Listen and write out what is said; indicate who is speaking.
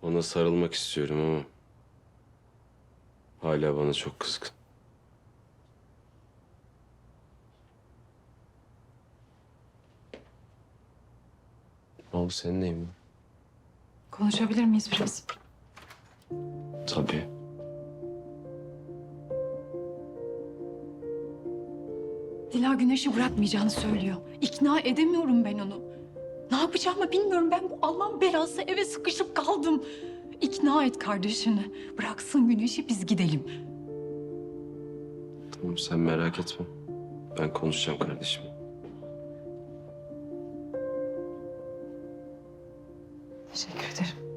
Speaker 1: Ona sarılmak istiyorum ama hala bana çok kızgın. Ne oldu, senin neyin var?
Speaker 2: Konuşabilir miyiz biraz?
Speaker 1: Tabii.
Speaker 2: Dila Güneş'i bırakmayacağını söylüyor. İkna edemiyorum ben onu. Ne yapacağımı bilmiyorum. Ben bu Allah'ın belası eve sıkışıp kaldım. İkna et kardeşini. Bıraksın Güneş'i, biz gidelim.
Speaker 1: Tamam, sen merak etme. Ben konuşacağım kardeşimle.
Speaker 2: Teşekkür ederim.